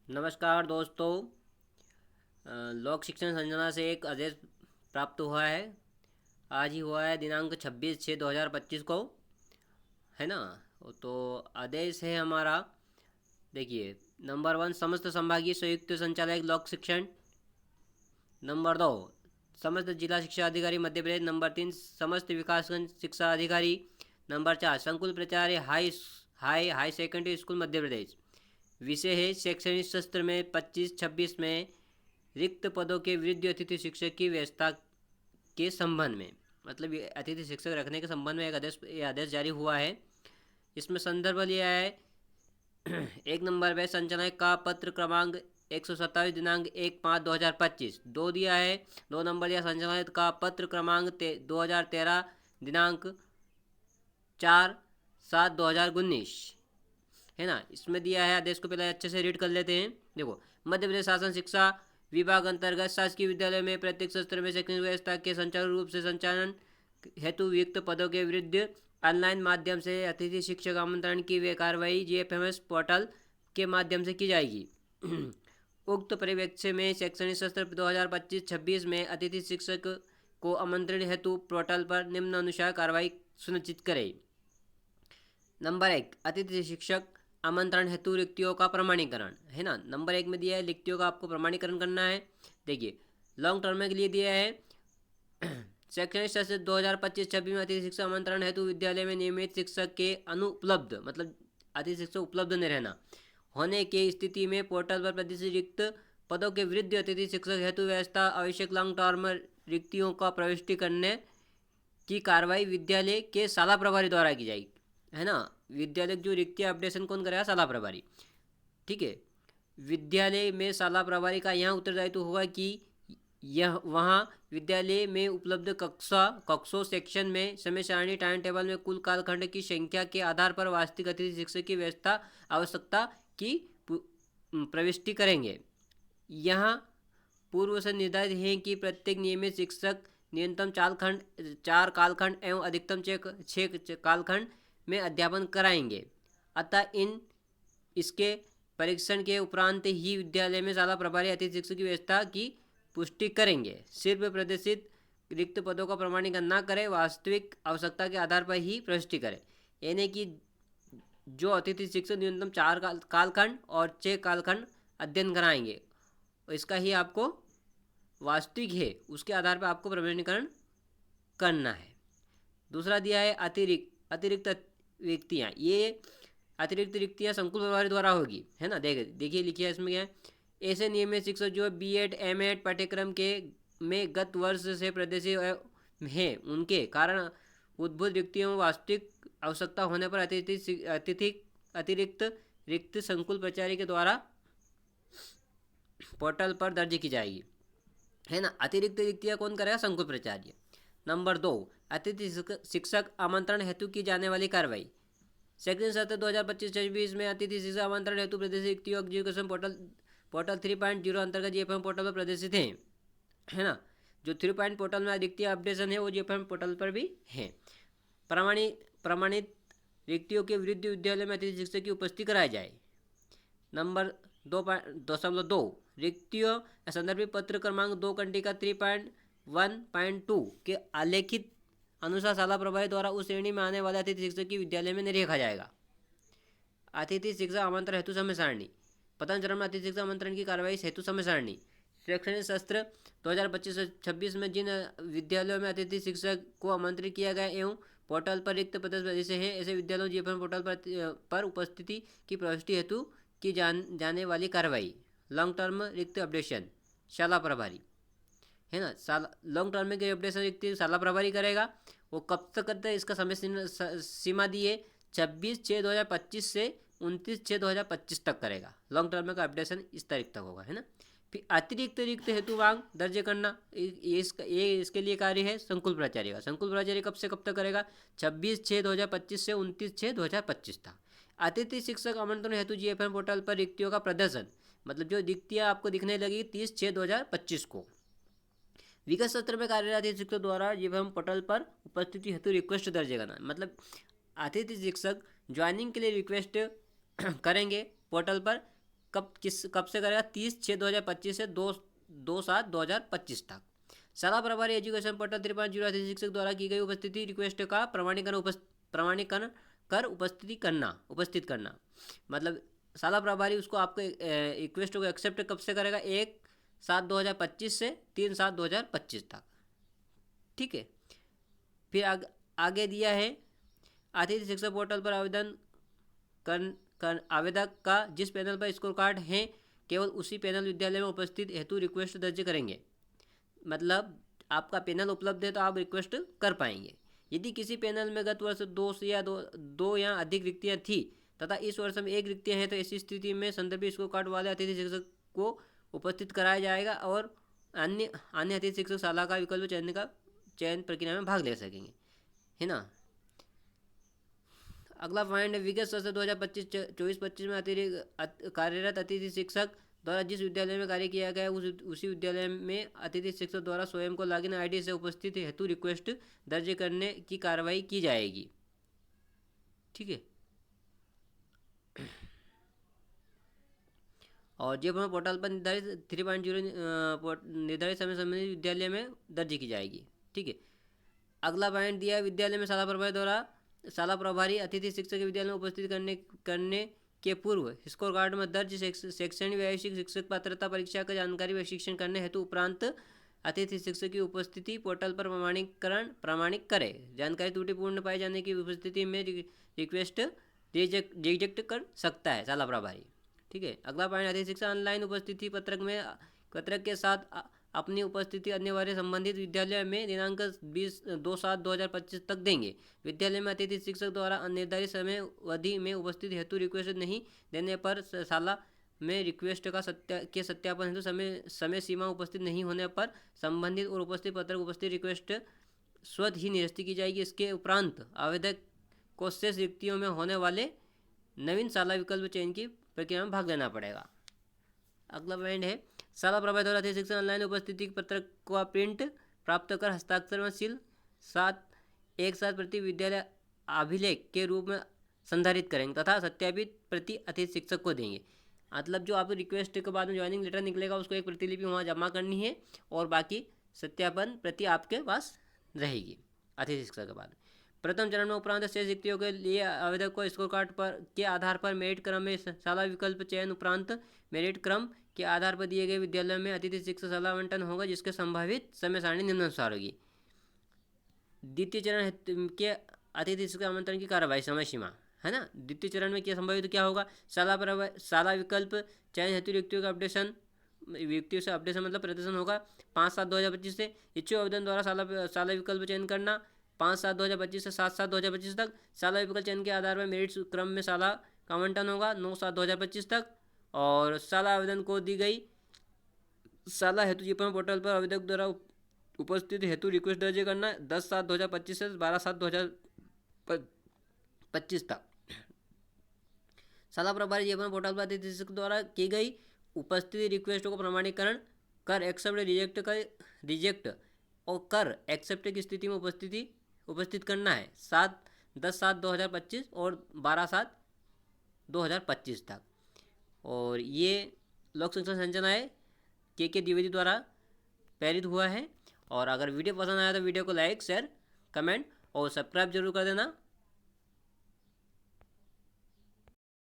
नमस्कार दोस्तों। लोक शिक्षण संजना से एक आदेश प्राप्त हुआ है। आज ही हुआ है, दिनांक 26/6/2025 को, है ना। तो आदेश है हमारा, देखिए। नंबर 1, समस्त संभागीय संयुक्त संचालक लोक शिक्षण। नंबर 2, समस्त जिला शिक्षा अधिकारी मध्य प्रदेश। नंबर 3, समस्त विकासखंड शिक्षा अधिकारी। नंबर 4, संकुल प्राचार्य high high high secondary school Madhya Pradesh. विषय है शैक्षणिक सत्र में 25-26 में रिक्त पदों के वृद्धि अतिथि शिक्षक की व्यवस्था के संबंध में, मतलब ये अतिथि शिक्षक रखने के संबंध में ये आदेश जारी हुआ है। इसमें संदर्भ लिया है एक नंबर पे संचालक का पत्र क्रमांक 127 दिनांक 1/5/2025। दो दिया है, 2 नंबर दिया संचालक का पत्र क्रमांक 2013 दिनांक 4/7/2019, है ना। इसमें दिया है आदेश को पहले अच्छे से रीड कर लेते हैं। देखो, मध्य प्रदेश शासन शिक्षा विभाग अंतर्गत शासकीय विद्यालय में प्रत्येक सत्र में शैक्षणिक व्यवस्था के संचालन रूप से संचालन हेतु रिक्त पदों के विरुद्ध ऑनलाइन माध्यम से अतिथि शिक्षक आमंत्रण की वे कार्रवाई जीएफएमएस पोर्टल के माध्यम से की जाएगी। उक्त परिप्रेक्ष्य में शैक्षणिक सत्र 2025-26 में अतिथि शिक्षक को आमंत्रण हेतु पोर्टल पर निम्नानुसार कार्रवाई सुनिश्चित करें। नंबर 1, अतिथि शिक्षक आमंत्रण हेतु रिक्तियों का प्रमाणीकरण, है ना। नंबर 1 में दिया है रिक्तियों का आपको प्रमाणीकरण करना है। देखिए, लॉन्ग टर्म के लिए दिया है शैक्षणिक सत्र 2025-26 में अतिथि शिक्षक आमंत्रण हेतु विद्यालय में नियमित शिक्षक के अनुपलब्ध, मतलब अतिथि शिक्षक उपलब्ध नहीं रहना होने की स्थिति में पोर्टल पर प्रदर्शित रिक्त पदों के वृद्ध अतिथि शिक्षक हेतु व्यवस्था आवश्यक लॉन्ग टर्म रिक्तियों का प्रविष्टि करने की कार्रवाई विद्यालय के शाला प्रभारी द्वारा की जाएगी, है ना। विद्यालय जो रिक्तियाँ अपडेशन कौन करेगा? शाला प्रभारी, ठीक है। विद्यालय में शाला प्रभारी का यहाँ उत्तरदायित्व होगा कि यह वहाँ विद्यालय में उपलब्ध कक्षों सेक्शन में समय सारणी टाइम टेबल में कुल कालखंड की संख्या के आधार पर वास्तविक अतिथि शिक्षक की व्यवस्था आवश्यकता की प्रविष्टि करेंगे। यहाँ पूर्व से निर्धारित है कि प्रत्येक नियमित शिक्षक न्यूनतम 4 कालखंड एवं अधिकतम 6 कालखंड में अध्यापन कराएंगे। अतः इसके परीक्षण के उपरांत ही विद्यालय में शाला प्रभारी अतिथि शिक्षक की व्यवस्था की पुष्टि करेंगे। सिर्फ प्रदर्शित रिक्त पदों का प्रमाणीकरण न करें, वास्तविक आवश्यकता के आधार पर ही प्रविष्टि करें। यानी कि जो अतिथि शिक्षक न्यूनतम 4 कालखंड और 6 कालखंड अध्ययन कराएंगे, इसका ही आपको वास्तविक है, उसके आधार पर आपको प्रमाणीकरण करना है। दूसरा दिया है अतिरिक्त रिक्तियाँ। ये अतिरिक्त रिक्तियाँ संकुल प्रभारी द्वारा होगी, है ना। देखिए लिखिए इसमें क्या है। ऐसे नियमित शिक्षक जो बीएड एमएड पाठ्यक्रम के में गत वर्ष से प्रदर्शित हैं, उनके कारण उद्भूत रिक्तियों वास्तविक आवश्यकता होने पर अतिरिक्त रिक्त संकुल प्राचार्य के द्वारा पोर्टल पर दर्ज की जाएगी, है ना। अतिरिक्त रिक्तियाँ कौन करेगा? संकुल प्राचार्य। नंबर 2, अतिथि शिक्षक आमंत्रण हेतु की जाने वाली कार्रवाई। शैक्षणिक सत्र 2025-26 में अतिथि शिक्षक आमंत्रण हेतु प्रदर्शित रिक्तियों एजुकेशन पोर्टल 3.0 अंतर्गत जीएफएम पोर्टल पर प्रदर्शित हैं, है ना। जो 3 पोर्टल में रिक्तियाँ अपडेशन है वो जीएफएम पोर्टल पर भी है। प्रमाणित रिक्तियों के विरुद्ध विद्यालय में अतिथि शिक्षक की उपस्थिति कराई जाए। नंबर 2.2 रिक्तियों संदर्भित पत्र क्रमांक 2 कंडिका 3.1.2 के आलेखित अनुसार शाला प्रभारी द्वारा उस श्रेणी में आने वाले अतिथि शिक्षक की विद्यालय में नहीं रखा जाएगा। अतिथि शिक्षक आमंत्रण हेतु समय सारणी। प्रथम चरण में अतिथि शिक्षक आमंत्रण की कार्रवाई हेतु समय सारणी। शैक्षणिक सत्र 2025-26 में जिन विद्यालयों में अतिथि शिक्षक को आमंत्रित किया गया एवं पोर्टल पर रिक्त पद जैसे हैं, ऐसे विद्यालयों जीएफएम पोर्टल पर उपस्थिति की प्रविष्टि हेतु की जाने वाली कार्रवाई। लॉन्ग टर्म रिक्त अपडेशन शाला प्रभारी, है ना। लॉन्ग टर्म के अपडेशन रिक्त शाला प्रभारी करेगा। वो कब तक करते हैं? इसका समय सीमा दी है 26/6/2025 से 29/6/2025 तक करेगा। लॉन्ग टर्म का अपडेशन इस तारीख तक होगा, है ना। फिर अतिरिक्त रिक्त हेतु मांग दर्ज करना, ये इसके लिए कार्य है संकुल प्राचार्य का। संकुल प्राचार्य कब से कब तक करेगा? 26/6/2025 से 29/6/2025 तक। अतिथि शिक्षक आमंत्रण हेतु जीएफएम पोर्टल पर रिक्तियों का प्रदर्शन, मतलब जो रिक्तियाँ आपको दिखने लगी 30/6/2025 को। विगत सत्र में कार्यरत अतिथि शिक्षक द्वारा जीएफएम पोर्टल पर उपस्थिति हेतु रिक्वेस्ट दर्ज करना, मतलब अतिथि शिक्षक ज्वाइनिंग के लिए रिक्वेस्ट करेंगे पोर्टल पर कब से करेगा? 30/6/2025 से 2/7/2025 तक। शाला प्रभारी एजुकेशन पोर्टल 3.0 शिक्षक द्वारा की गई उपस्थिति रिक्वेस्ट का प्रमाणीकरण कर उपस्थित करना। मतलब शाला प्रभारी उसको आपके रिक्वेस्ट को एक्सेप्ट कब से करेगा? 1/7/2025 से 3/7/2025 तक। ठीक है। फिर आगे दिया है अतिथि शिक्षक पोर्टल पर आवेदक का जिस पैनल पर स्कोर कार्ड है केवल उसी पैनल विद्यालय में उपस्थित हेतु रिक्वेस्ट दर्ज करेंगे। मतलब आपका पैनल उपलब्ध है तो आप रिक्वेस्ट कर पाएंगे। यदि किसी पैनल में गत वर्ष दो या अधिक रिक्तियां थी तथा इस वर्ष में एक रिक्तियां हैं तो ऐसी स्थिति में संदर्भित स्कोर कार्ड वाले अतिथि शिक्षक को उपस्थित कराया जाएगा और अन्य अतिथि शिक्षक शाला का विकल्प चयन प्रक्रिया में भाग ले सकेंगे, है ना। अगला पॉइंट है विगत सत्र 2024-25 में अतिरिक्त कार्यरत अतिथि शिक्षक द्वारा जिस विद्यालय में कार्य किया गया उसी विद्यालय में अतिथि शिक्षक द्वारा स्वयं को लॉगिन आईडी से उपस्थित हेतु रिक्वेस्ट दर्ज करने की कार्रवाई की जाएगी। ठीक है। और जे पोर्टल पर निर्धारित 3.0 निर्धारित समय संबंधित विद्यालय में दर्ज की जाएगी। ठीक है। अगला पॉइंट दिया विद्यालय में शाला प्रभारी अतिथि शिक्षक के विद्यालय में उपस्थित करने के पूर्व स्कोर कार्ड में दर्ज शैक्षणिक व्यावसायिक शिक्षक पात्रता परीक्षा का जानकारी प्रशिक्षण करने हेतु उपरांत अतिथि शिक्षक की उपस्थिति पोर्टल पर प्रमाणिक करे। जानकारी त्रुटिपूर्ण पाए जाने की उपस्थिति में रिक्वेस्ट रिजेक्ट कर सकता है शाला प्रभारी। ठीक है। अगला पॉइंट अतिथि शिक्षक ऑनलाइन उपस्थिति पत्रक के साथ अपनी उपस्थिति अनिवार्य संबंधित विद्यालय में दिनांक 2/7/2025 तक देंगे। विद्यालय में अतिथि शिक्षक द्वारा निर्धारित समय अवधि में उपस्थित हेतु रिक्वेस्ट नहीं देने पर शाला में रिक्वेस्ट के सत्यापन हेतु समय सीमा उपस्थित नहीं होने पर संबंधित और उपस्थित पत्रक उपस्थित रिक्वेस्ट स्वतः ही निरस्त की जाएगी। इसके उपरांत आवेदक को शेष रिक्तियों में होने वाले नवीन शाला विकल्प चयन की प्रक्रिया में भाग लेना पड़ेगा। अगला पॉइंट है शाला प्रभारी द्वारा अतिथि शिक्षक ऑनलाइन उपस्थिति पत्रक का प्रिंट प्राप्त कर हस्ताक्षर में सील एक साथ प्रति विद्यालय अभिलेख के रूप में संधारित करेंगे तथा सत्यापित प्रति अतिथि शिक्षक को देंगे। मतलब जो आपको रिक्वेस्ट के बाद में ज्वाइनिंग लेटर निकलेगा उसको एक प्रतिलिपि वहाँ जमा करनी है और बाकी सत्यापन प्रति आपके पास रहेगी अतिथि शिक्षक के बाद। प्रथम चरण में उपरांत शेष रिक्तियों के लिए आवेदक को स्कोर कार्ड के आधार पर मेरिट क्रम में शाला विकल्प चयन उपरांत मेरिट क्रम के आधार पर दिए गए विद्यालय में अतिथि शिक्षक शाला आवंटन होगा जिसके संभावित समय सारणी निम्नानुसार होगी। द्वितीय चरण के अतिथि शिक्षक आमंत्रण की कार्रवाई समय सीमा, है ना। द्वितीय चरण में क्या संभावित क्या होगा? शाला विकल्प चयन हेतु रिक्तियों का अपडेशन मतलब प्रदर्शन होगा 5/7/2025 से। इच्छुक आवेदन द्वारा शाला विकल्प चयन करना 5/7/2025 से 7/7/2025 तक। शाला विकल्प चयन के आधार पर मेरिट क्रम में शाला का आवंटन होगा 9/7/2025 तक। और शाला आवेदन को दी गई शाला हेतु जीपन पोर्टल पर आवेदक द्वारा उपस्थित हेतु रिक्वेस्ट दर्ज करना 10/7/2025 से 12/7/2025 तक। शाला प्रभारी जीपन पोर्टल पर अतिथि शिक्षक द्वारा की गई उपस्थिति रिक्वेस्ट को प्रमाणीकरण कर रिजेक्ट और कर एक्सेप्ट की स्थिति में उपस्थित करना है 10/7/2025 और 12/7/2025 तक। और ये लोक शिक्षण संचालनालय के द्विवेदी द्वारा प्रेरित हुआ है। और अगर वीडियो पसंद आया तो वीडियो को लाइक शेयर कमेंट और सब्सक्राइब जरूर कर देना।